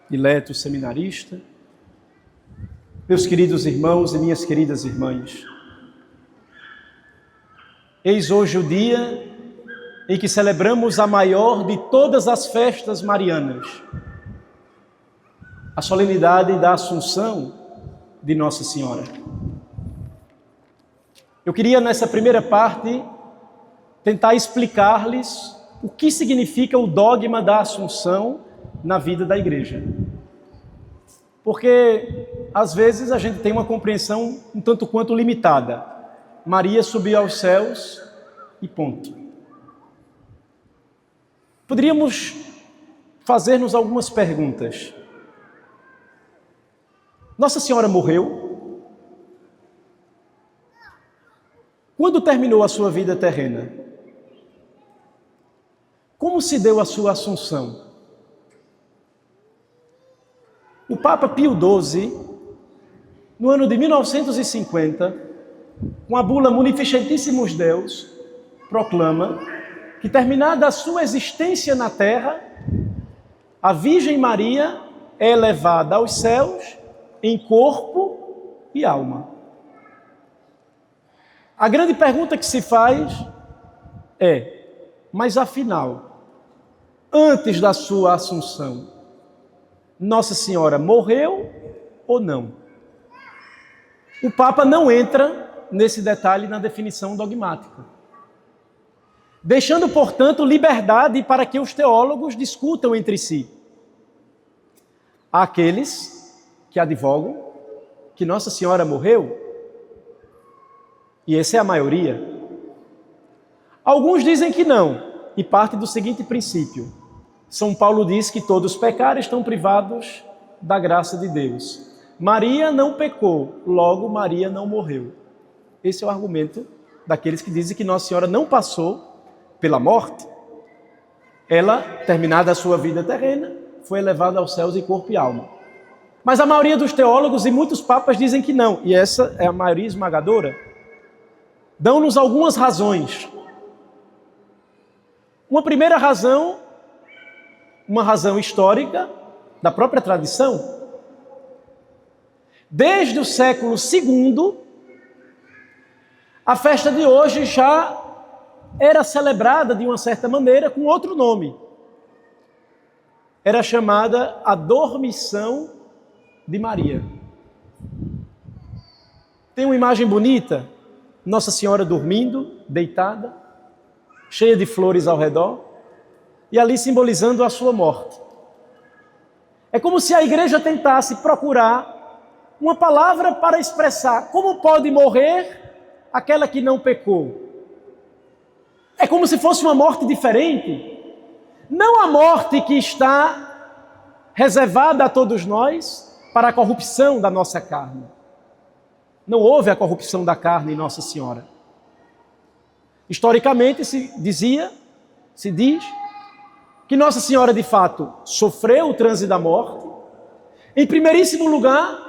dileto seminarista, meus queridos irmãos e minhas queridas irmãs, eis hoje o dia em que celebramos a maior de todas as festas marianas, a solenidade da Assunção de Nossa Senhora. Eu queria, nessa primeira parte, tentar explicar-lhes o que significa o dogma da Assunção na vida da Igreja. Porque, às vezes, a gente tem uma compreensão um tanto quanto limitada. Maria subiu aos céus e ponto. Poderíamos fazer-nos algumas perguntas. Nossa Senhora morreu? Quando terminou a sua vida terrena? Como se deu a sua assunção? O Papa Pio XII, no ano de 1950, com a bula Munificentissimus Deus, proclama que, terminada a sua existência na terra, a Virgem Maria é elevada aos céus em corpo e alma. A grande pergunta que se faz é: mas afinal, antes da sua assunção, Nossa Senhora morreu ou não? O Papa não entra nesse detalhe na definição dogmática, deixando, portanto, liberdade para que os teólogos discutam entre si. Há aqueles que advogam que Nossa Senhora morreu, e essa é a maioria. Alguns dizem que não, e parte do seguinte princípio: São Paulo diz que todos pecaram, estão privados da graça de Deus. Maria não pecou, logo Maria não morreu. Esse é o argumento daqueles que dizem que Nossa Senhora não passou pela morte. Ela, terminada a sua vida terrena, foi elevada aos céus em corpo e alma. Mas a maioria dos teólogos e muitos papas dizem que não, e essa é a maioria esmagadora. Dão-nos algumas razões. Uma primeira razão, uma razão histórica da própria tradição. Desde o século II, a festa de hoje já era celebrada de uma certa maneira com outro nome. Era chamada a Dormição de Maria. Tem uma imagem bonita, Nossa Senhora dormindo, deitada, cheia de flores ao redor, e ali simbolizando a sua morte. É como se a Igreja tentasse procurar uma palavra para expressar como pode morrer aquela que não pecou. É como se fosse uma morte diferente, não a morte que está reservada a todos nós para a corrupção da nossa carne. Não houve a corrupção da carne em Nossa Senhora. Historicamente se diz, que Nossa Senhora de fato sofreu o transe da morte, em primeiríssimo lugar,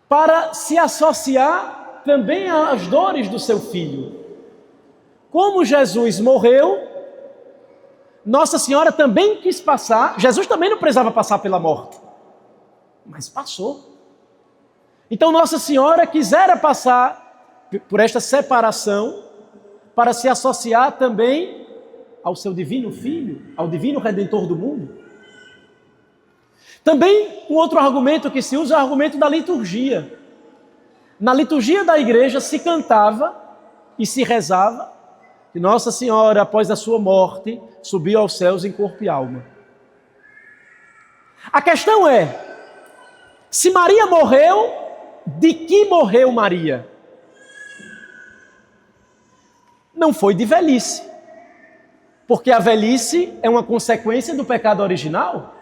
para se associar também às dores do seu filho. Como Jesus morreu, Nossa Senhora também quis passar. Jesus também não precisava passar pela morte, mas passou. Então Nossa Senhora quisera passar por esta separação para se associar também ao seu divino Filho, ao divino Redentor do mundo. Também um outro argumento que se usa é o argumento da liturgia. Na liturgia da Igreja se cantava e se rezava que Nossa Senhora, após a sua morte, subiu aos céus em corpo e alma. A questão é, se Maria morreu, de que morreu Maria? Não foi de velhice, porque a velhice é uma consequência do pecado original.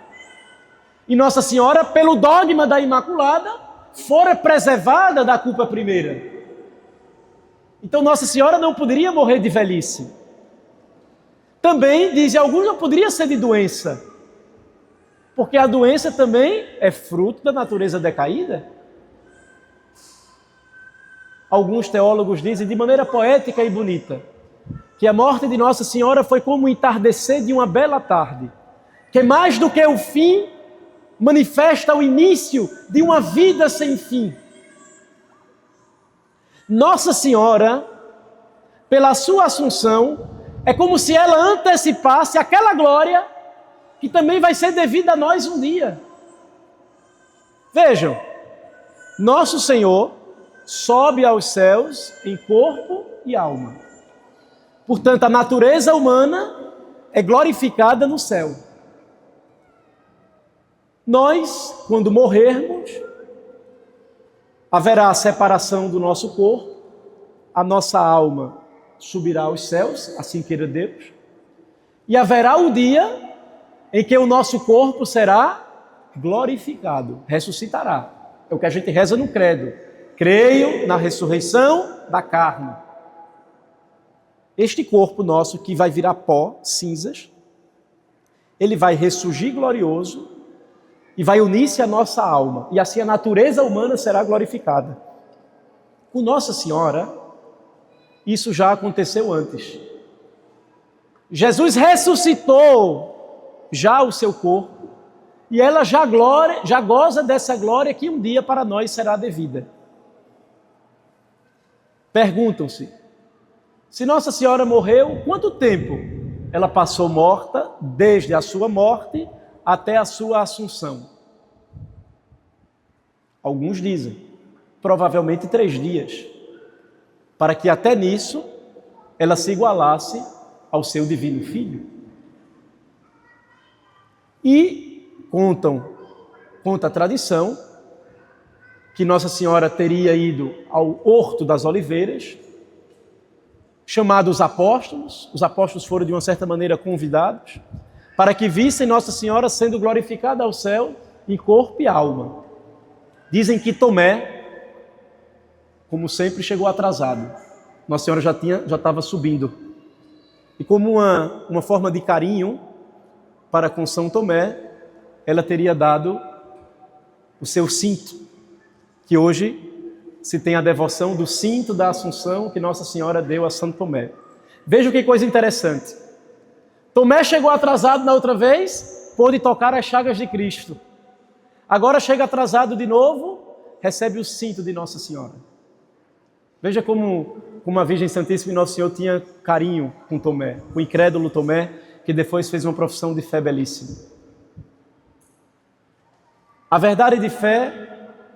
E Nossa Senhora, pelo dogma da Imaculada, fora preservada da culpa primeira. Então Nossa Senhora não poderia morrer de velhice. Também, dizem alguns, não poderia ser de doença, porque a doença também é fruto da natureza decaída. Alguns teólogos dizem, de maneira poética e bonita, que a morte de Nossa Senhora foi como o entardecer de uma bela tarde, que mais do que o fim, manifesta o início de uma vida sem fim. Nossa Senhora, pela sua assunção, é como se ela antecipasse aquela glória que também vai ser devida a nós um dia. Vejam, nosso Senhor sobe aos céus em corpo e alma. Portanto, a natureza humana é glorificada no céu. Nós, quando morrermos, haverá a separação do nosso corpo, a nossa alma subirá aos céus, assim queira Deus, e haverá o dia em que o nosso corpo será glorificado, ressuscitará. É o que a gente reza no credo. Creio na ressurreição da carne. Este corpo nosso que vai virar pó, cinzas, ele vai ressurgir glorioso e vai unir-se à nossa alma. E assim a natureza humana será glorificada. Com Nossa Senhora, isso já aconteceu antes. Jesus ressuscitou já o seu corpo e ela já goza dessa glória que um dia para nós será devida. Perguntam-se, se Nossa Senhora morreu, quanto tempo ela passou morta, desde a sua morte até a sua assunção? Alguns dizem, provavelmente 3 dias, para que até nisso ela se igualasse ao seu divino Filho. E conta a tradição, que Nossa Senhora teria ido ao Horto das Oliveiras, chamado os apóstolos foram de uma certa maneira convidados, para que vissem Nossa Senhora sendo glorificada ao céu em corpo e alma. Dizem que Tomé, como sempre, chegou atrasado. Nossa Senhora já estava subindo. E como uma forma de carinho para com São Tomé, ela teria dado o seu cinto, que hoje se tem a devoção do cinto da Assunção que Nossa Senhora deu a Santo Tomé. Veja que coisa interessante. Tomé chegou atrasado na outra vez, pôde tocar as chagas de Cristo. Agora chega atrasado de novo, recebe o cinto de Nossa Senhora. Veja como a Virgem Santíssima e Nosso Senhor tinha carinho com Tomé, o incrédulo Tomé, que depois fez uma profissão de fé belíssima. A verdade de fé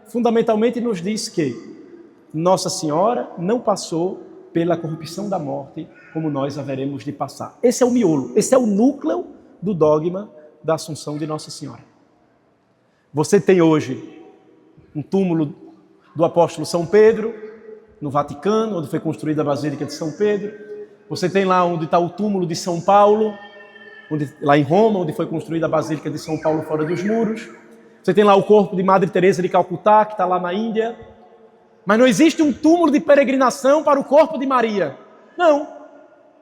fundamentalmente nos diz que Nossa Senhora não passou pela corrupção da morte como nós haveremos de passar. Esse é o miolo, esse é o núcleo do dogma da Assunção de Nossa Senhora. Você tem hoje um túmulo do apóstolo São Pedro, no Vaticano, onde foi construída a Basílica de São Pedro. Você tem lá onde está o túmulo de São Paulo, lá em Roma, onde foi construída a Basílica de São Paulo fora dos muros. Você tem lá o corpo de Madre Teresa de Calcutá, que está lá na Índia. Mas não existe um túmulo de peregrinação para o corpo de Maria. Não,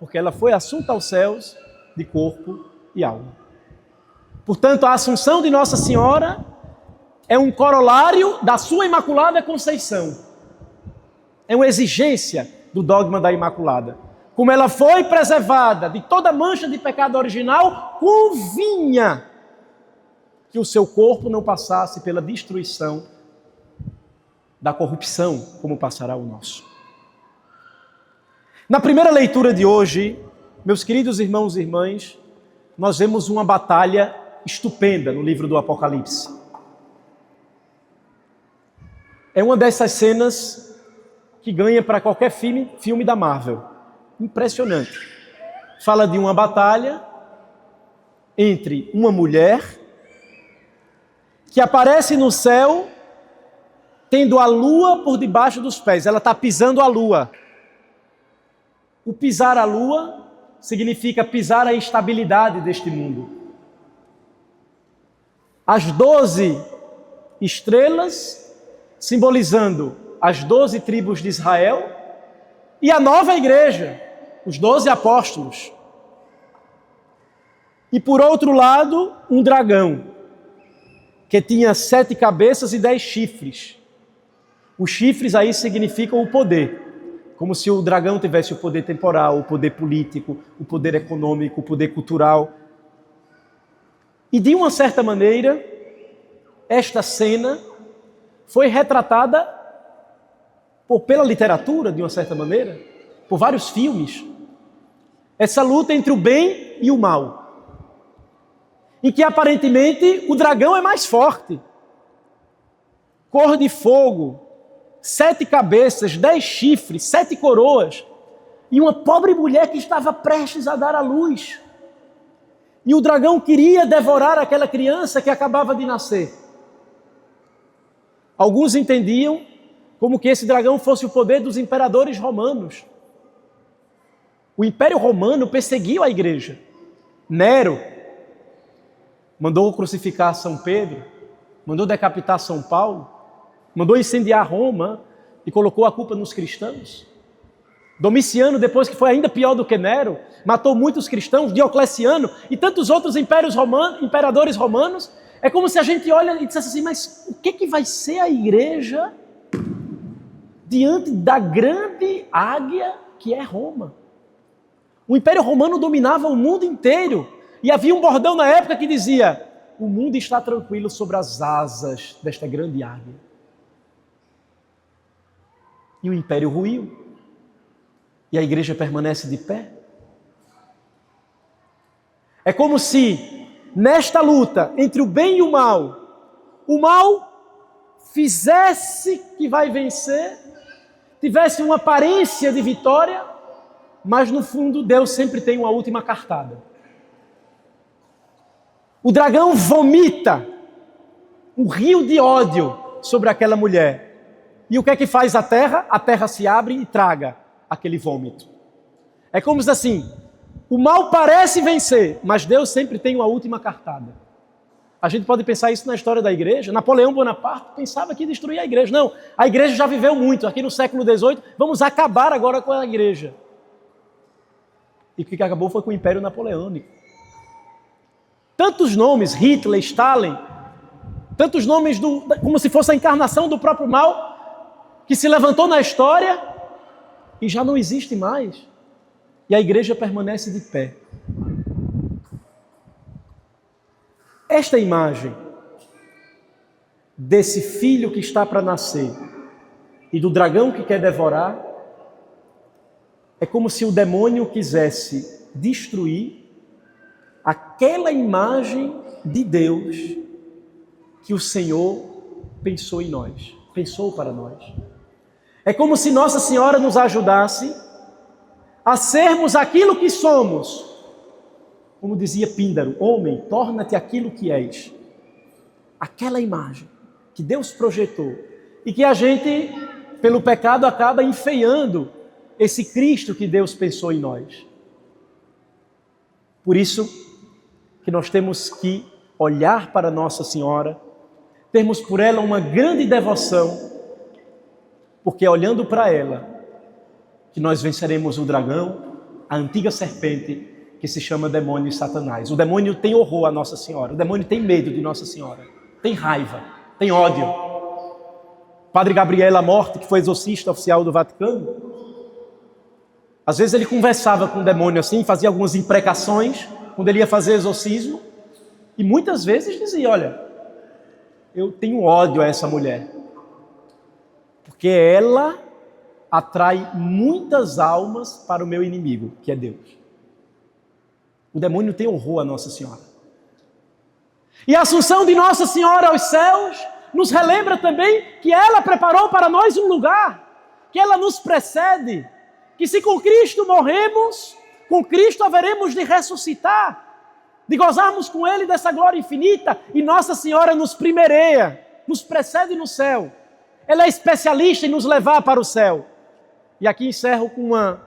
porque ela foi assunta aos céus de corpo e alma. Portanto, a Assunção de Nossa Senhora é um corolário da sua Imaculada Conceição. É uma exigência do dogma da Imaculada. Como ela foi preservada de toda mancha de pecado original, convinha que o seu corpo não passasse pela destruição da corrupção, como passará o nosso. Na primeira leitura de hoje, meus queridos irmãos e irmãs, nós vemos uma batalha estupenda no livro do Apocalipse. É uma dessas cenas que ganha para qualquer filme da Marvel. Impressionante. Fala de uma batalha entre uma mulher que aparece no céu tendo a lua por debaixo dos pés. Ela está pisando a lua. O pisar a lua significa pisar a instabilidade deste mundo. As 12 estrelas simbolizando as 12 tribos de Israel e a nova igreja, os 12 apóstolos. E por outro lado, um dragão, que tinha 7 cabeças e 10 chifres. Os chifres aí significam o poder, como se o dragão tivesse o poder temporal, o poder político, o poder econômico, o poder cultural. E de uma certa maneira, esta cena foi retratada pela literatura, de uma certa maneira, por vários filmes. Essa luta entre o bem e o mal, em que aparentemente o dragão é mais forte. Cor de fogo, 7 cabeças, 10 chifres, 7 coroas, e uma pobre mulher que estava prestes a dar à luz. E o dragão queria devorar aquela criança que acabava de nascer. Alguns entendiam como que esse dragão fosse o poder dos imperadores romanos. O Império Romano perseguiu a igreja. Nero mandou crucificar São Pedro, mandou decapitar São Paulo, mandou incendiar Roma e colocou a culpa nos cristãos. Domiciano, depois que foi ainda pior do que Nero, matou muitos cristãos, Diocleciano e tantos outros imperadores romanos. É como se a gente olha e dissesse assim, mas o que vai ser a igreja diante da grande águia que é Roma? O Império Romano dominava o mundo inteiro e havia um bordão na época que dizia: o mundo está tranquilo sobre as asas desta grande águia. E o império ruiu. E a igreja permanece de pé. É como se, nesta luta entre o bem e o mal fizesse que vai vencer, tivesse uma aparência de vitória, mas no fundo Deus sempre tem uma última cartada. O dragão vomita um rio de ódio sobre aquela mulher. E o que é que faz a terra? A terra se abre e traga aquele vômito. É como se assim, o mal parece vencer, mas Deus sempre tem uma última cartada. A gente pode pensar isso na história da igreja. Napoleão Bonaparte pensava que ia destruir a igreja. Não, a igreja já viveu muito. Aqui no século XVIII, vamos acabar agora com a igreja. E o que acabou foi com o Império Napoleônico. Tantos nomes, Hitler, Stalin, tantos nomes como se fosse a encarnação do próprio mal, que se levantou na história e já não existe mais. E a igreja permanece de pé. Esta imagem desse filho que está para nascer e do dragão que quer devorar é como se o demônio quisesse destruir aquela imagem de Deus que o Senhor pensou em nós, pensou para nós. É como se Nossa Senhora nos ajudasse a sermos aquilo que somos. Como dizia Píndaro, homem, torna-te aquilo que és. Aquela imagem que Deus projetou e que a gente, pelo pecado, acaba enfeiando esse Cristo que Deus pensou em nós. Por isso que nós temos que olhar para Nossa Senhora, termos por ela uma grande devoção, porque olhando para ela, que nós venceremos o dragão, a antiga serpente, que se chama demônio e Satanás. O demônio tem horror a Nossa Senhora, o demônio tem medo de Nossa Senhora, tem raiva, tem ódio. Padre Gabriel Lamorte, que foi exorcista oficial do Vaticano, às vezes ele conversava com o demônio assim, fazia algumas imprecações, quando ele ia fazer exorcismo, e muitas vezes dizia, olha, eu tenho ódio a essa mulher, porque ela atrai muitas almas para o meu inimigo, que é Deus. O demônio tem horror a Nossa Senhora. E a assunção de Nossa Senhora aos céus nos relembra também que ela preparou para nós um lugar, que ela nos precede, que se com Cristo morremos, com Cristo haveremos de ressuscitar, de gozarmos com Ele dessa glória infinita, e Nossa Senhora nos primeireia, nos precede no céu. Ela é especialista em nos levar para o céu. E aqui encerro com uma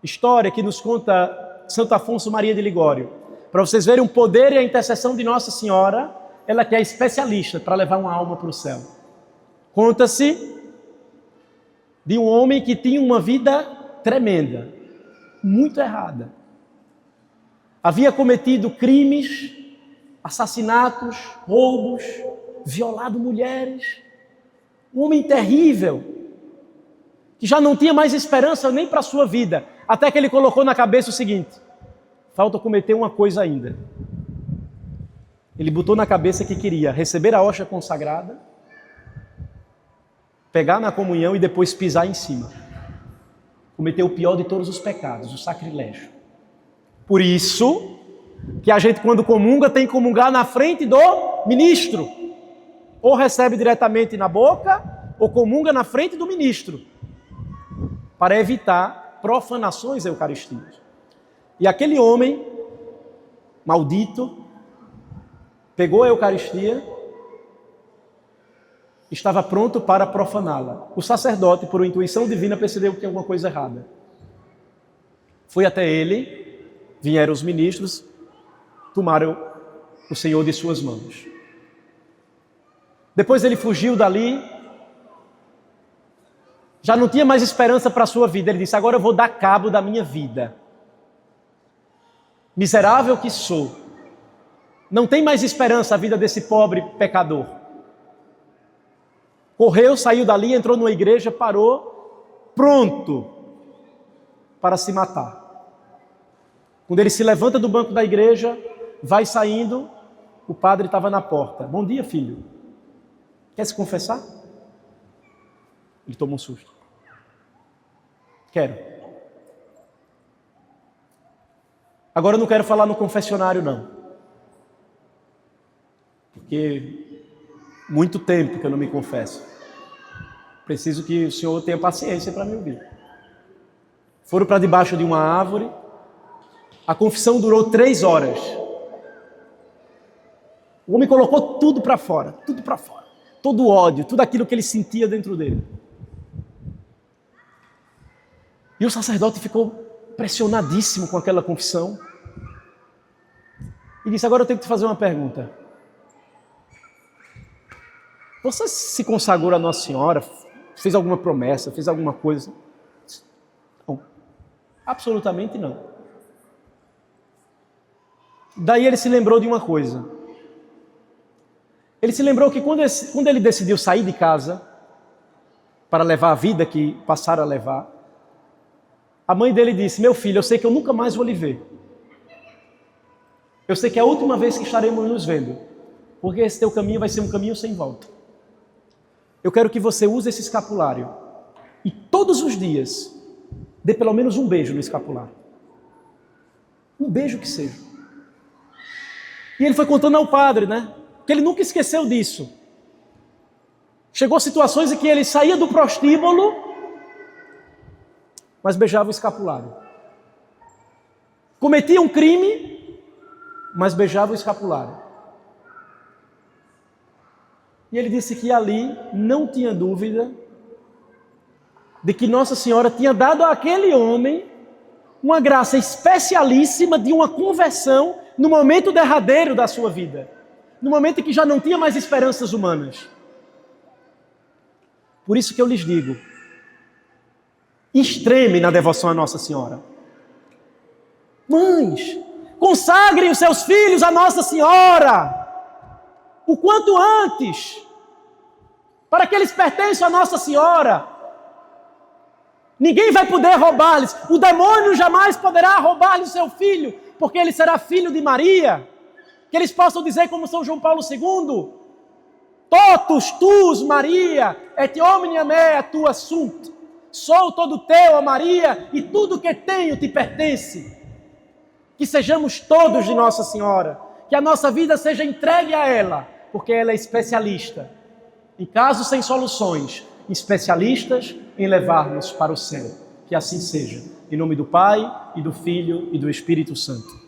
história que nos conta Santo Afonso Maria de Ligório, para vocês verem o poder e a intercessão de Nossa Senhora, ela que é especialista para levar uma alma para o céu. Conta-se de um homem que tinha uma vida tremenda, muito errada. Havia cometido crimes, assassinatos, roubos, violado mulheres. Um homem terrível, que já não tinha mais esperança nem para a sua vida, até que ele colocou na cabeça o seguinte: falta cometer uma coisa ainda. Ele botou na cabeça que queria receber a hóstia consagrada, pegar na comunhão e depois pisar em cima. Cometeu o pior de todos os pecados, o sacrilégio. Por isso que a gente, quando comunga, tem que comungar na frente do ministro. Ou recebe diretamente na boca, ou comunga na frente do ministro, para evitar profanações eucarísticas. E aquele homem maldito pegou a Eucaristia, estava pronto para profaná-la. O sacerdote, por intuição divina, percebeu que tinha alguma coisa errada. Foi até ele, vieram os ministros, tomaram o Senhor de suas mãos. Depois ele fugiu dali, já não tinha mais esperança para a sua vida. Ele disse: agora eu vou dar cabo da minha vida. Miserável que sou, não tem mais esperança a vida desse pobre pecador. Correu, saiu dali, entrou numa igreja, parou, pronto para se matar. Quando ele se levanta do banco da igreja, vai saindo, o padre estava na porta. Bom dia, filho. Quer se confessar? Ele tomou um susto. Quero. Agora eu não quero falar no confessionário, não. Porque muito tempo que eu não me confesso. Preciso que o senhor tenha paciência para me ouvir. Foram para debaixo de uma árvore. A confissão durou 3 horas. O homem colocou tudo para fora, tudo para fora. Todo o ódio, tudo aquilo que ele sentia dentro dele. E o sacerdote ficou pressionadíssimo com aquela confissão. E disse: agora eu tenho que te fazer uma pergunta. Você se consagrou a Nossa Senhora? Fez alguma promessa? Fez alguma coisa? Não. Absolutamente não. Daí ele se lembrou de uma coisa. Ele se lembrou que quando ele decidiu sair de casa para levar a vida que passaram a levar, a mãe dele disse: meu filho, eu sei que eu nunca mais vou lhe ver. Eu sei que é a última vez que estaremos nos vendo, porque esse teu caminho vai ser um caminho sem volta. Eu quero que você use esse escapulário e todos os dias dê pelo menos um beijo no escapulário. Um beijo que seja. E ele foi contando ao padre, né? Que ele nunca esqueceu disso. Chegou situações em que ele saía do prostíbulo, mas beijava o escapulário. Cometia um crime, mas beijava o escapulário. E ele disse que ali não tinha dúvida de que Nossa Senhora tinha dado àquele homem uma graça especialíssima de uma conversão no momento derradeiro da sua vida. No momento em que já não tinha mais esperanças humanas. Por isso que eu lhes digo, extreme na devoção a Nossa Senhora. Mães, consagrem os seus filhos a Nossa Senhora, o quanto antes, para que eles pertençam a Nossa Senhora. Ninguém vai poder roubar-lhes, o demônio jamais poderá roubar-lhes o seu filho, porque ele será filho de Maria. Que eles possam dizer como São João Paulo II: totus tuus, Maria, et omnia mea tua sunt. Sou todo teu, ó Maria, e tudo que tenho te pertence. Que sejamos todos de Nossa Senhora, que a nossa vida seja entregue a ela, porque ela é especialista em casos sem soluções, especialistas em levar-nos para o céu. Que assim seja. Em nome do Pai, e do Filho, e do Espírito Santo.